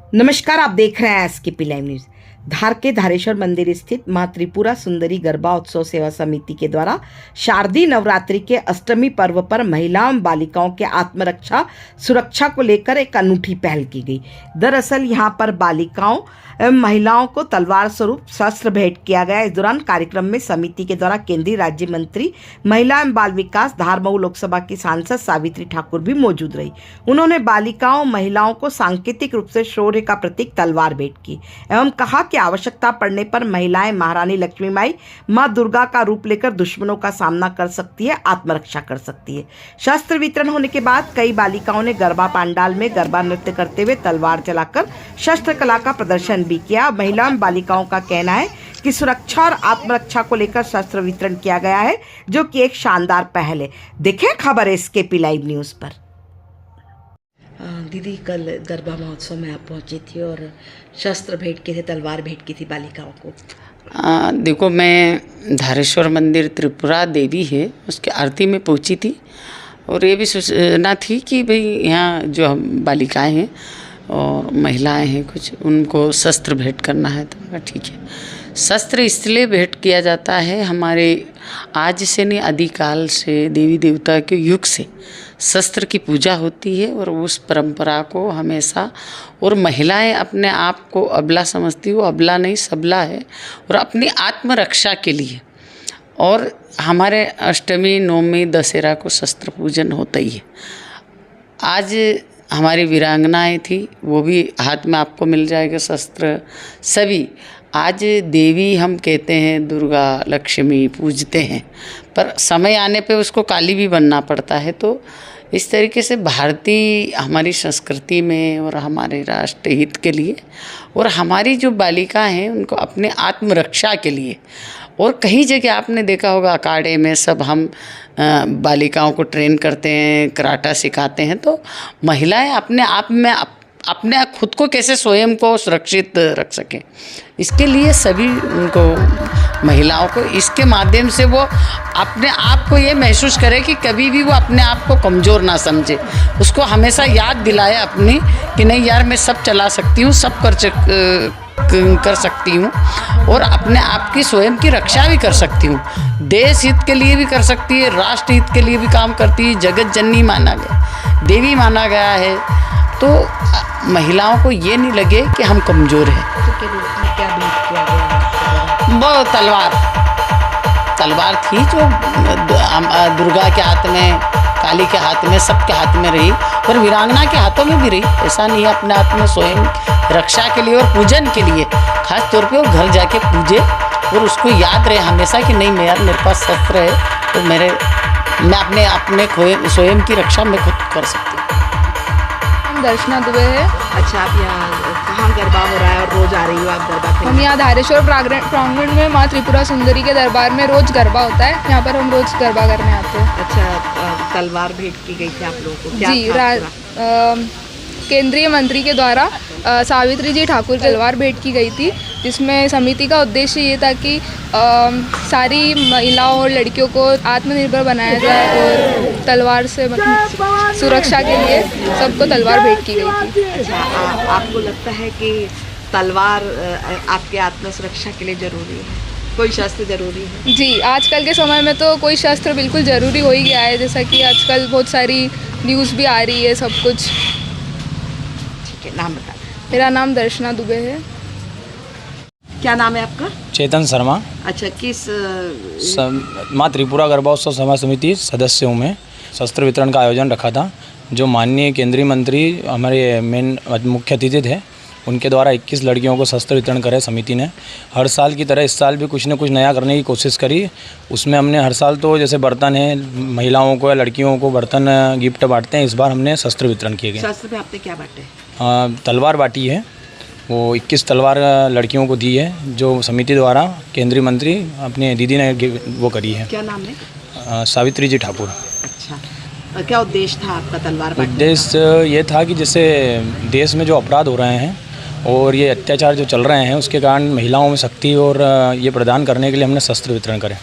नमस्कार, आप देख रहे हैं एसकेपी लाइव न्यूज। धार के धारेश्वर मंदिर स्थित मां त्रिपुरा सुंदरी गरबा उत्सव सेवा समिति के द्वारा शारदीय नवरात्रि के अष्टमी पर्व पर महिलाओं एवं बालिकाओं के आत्मरक्षा सुरक्षा को लेकर एक अनूठी पहल की गई। दरअसल यहां पर बालिकाओं एवं महिलाओं को तलवार स्वरूप शस्त्र भेंट किया गया। इस दौरान कार्यक्रम में समिति के द्वारा केंद्रीय राज्य मंत्री महिला एवं बाल विकास धार मऊ लोकसभा की सांसद सावित्री ठाकुर भी मौजूद रही। उन्होंने बालिकाओं महिलाओं को सांकेतिक रूप से शौर्य का प्रतीक तलवार भेंट की एवं कहा कि आवश्यकता पड़ने पर महिलाएं महारानी लक्ष्मी माई मां दुर्गा का रूप लेकर दुश्मनों का सामना कर सकती है, आत्मरक्षा कर सकती है। शस्त्र वितरण होने के बाद कई बालिकाओं ने गरबा पंडाल में गरबा नृत्य करते हुए तलवार चलाकर शस्त्र कला का प्रदर्शन भी किया। महिलाओं बालिकाओं का कहना है कि सुरक्षा और आत्मरक्षा को लेकर शस्त्र वितरण किया गया है, जो कि एक शानदार पहल है। देखें खबर एसकेपी लाइव न्यूज पर। दीदी, कल गरबा महोत्सव में आप पहुंची थी और शस्त्र भेंट की थी, तलवार भेंट की थी बालिकाओं को। देखो, मैं धारेश्वर मंदिर त्रिपुरा देवी है उसके आरती में पहुंची थी और ये भी सूचना थी कि भाई यहाँ जो बालिकाएं हैं और महिलाएं हैं कुछ, उनको शस्त्र भेंट करना है। तो ठीक है, शस्त्र इसलिए भेंट किया जाता है, हमारे आज से नहीं आदिकाल से देवी देवता के युग से शस्त्र की पूजा होती है और उस परंपरा को हमेशा, और महिलाएं अपने आप को अबला समझती, वो अबला नहीं सबला है, और अपनी आत्मरक्षा के लिए। और हमारे अष्टमी नवमी दशहरा को शस्त्र पूजन होता ही है। आज हमारी वीरांगनाएं थी, वो भी हाथ में आपको मिल जाएगा शस्त्र। सभी आज देवी हम कहते हैं, दुर्गा लक्ष्मी पूजते हैं, पर समय आने पे उसको काली भी बनना पड़ता है। तो इस तरीके से भारतीय हमारी संस्कृति में और हमारे राष्ट्र हित के लिए, और हमारी जो बालिका हैं उनको अपने आत्मरक्षा के लिए, और कई जगह आपने देखा होगा अखाड़े में सब हम बालिकाओं को ट्रेन करते हैं, कराटा सिखाते हैं। तो महिलाएं अपने आप में अपने खुद को कैसे स्वयं को सुरक्षित रख सकें, इसके लिए सभी उनको महिलाओं को इसके माध्यम से वो अपने आप को ये महसूस करे कि कभी भी वो अपने आप को कमज़ोर ना समझे, उसको हमेशा याद दिलाए अपनी कि नहीं यार, मैं सब चला सकती हूँ, सब कर सकती हूँ, और अपने आप की स्वयं की रक्षा भी कर सकती हूँ। देश हित के लिए भी कर सकती है, राष्ट्र हित के लिए भी काम करती है। जगत जननी माना गया, देवी माना गया है। तो महिलाओं को ये नहीं लगे कि हम कमज़ोर हैं। तो क्या भेंट किया गया? वो तलवार थी जो दुर्गा के हाथ में, काली के हाथ में, सबके हाथ में रही, और वीरांगना के हाथों में भी रही। ऐसा नहीं है, अपने हाथ में स्वयं रक्षा के लिए और पूजन के लिए, खास तौर पे वो घर जाके पूजे और उसको याद रहे हमेशा कि नहीं यार, मेरे पास शस्त्र है तो मैं अपने स्वयं की रक्षा मैं खुद कर सकती हूँ। दर्शना दुबे है। अच्छा, आप यहाँ कहाँ गरबा हो रहा है और रोज आ रही हो आप गरबा खेलने? हम यहाँ धारेश्वर प्रांगण में माँ त्रिपुरा सुंदरी के दरबार में रोज गरबा होता है, यहाँ पर हम रोज गरबा करने आते हैं। अच्छा, तलवार भेंट की गई थी आप लोगों को? क्या जी, केंद्रीय मंत्री के द्वारा सावित्री जी ठाकुर तलवार भेंट की गई थी, जिसमें समिति का उद्देश्य ये था कि सारी महिलाओं और लड़कियों को आत्मनिर्भर बनाया जाए और तलवार से सुरक्षा के लिए सबको तलवार भेंट की गई थी। अच्छा, आपको लगता है कि तलवार आपके आत्म सुरक्षा के लिए ज़रूरी है? कोई शस्त्र ज़रूरी है? जी, आजकल के समय में तो कोई शस्त्र बिल्कुल ज़रूरी हो ही गया है, जैसा कि आजकल बहुत सारी न्यूज़ भी आ रही है, सब कुछ। ठीक है, नाम बता। मेरा नाम दर्शना दुबे है। क्या नाम है आपका? चेतन शर्मा। अच्छा, किस माँ त्रिपुरा गरबा उत्सव सेवा समिति सदस्य हूँ मैं। शस्त्र वितरण का आयोजन रखा था, जो माननीय केंद्रीय मंत्री हमारे मेन मुख्य अतिथि थे, उनके द्वारा 21 लड़कियों को शस्त्र वितरण करे समिति ने। हर साल की तरह इस साल भी कुछ न कुछ नया करने की कोशिश करी। उसमें हमने हर साल तो जैसे बर्तन है, महिलाओं को या लड़कियों को बर्तन गिफ्ट बांटते हैं, इस बार हमने शस्त्र वितरण किए गए। शस्त्र में आपने क्या बांटे? तलवार बांटी है, वो 21 तलवार लड़कियों को दी है, जो समिति द्वारा केंद्रीय मंत्री अपने दीदी ने वो करी है। क्या नाम है? सावित्री जी ठाकुर। अच्छा, क्या उद्देश्य था आपका तलवार बांटने का? उद्देश्य ये था कि जैसे देश में जो अपराध हो रहे हैं और ये अत्याचार जो चल रहे हैं, उसके कारण महिलाओं में शक्ति और ये प्रदान करने के लिए हमने शस्त्र वितरण करें।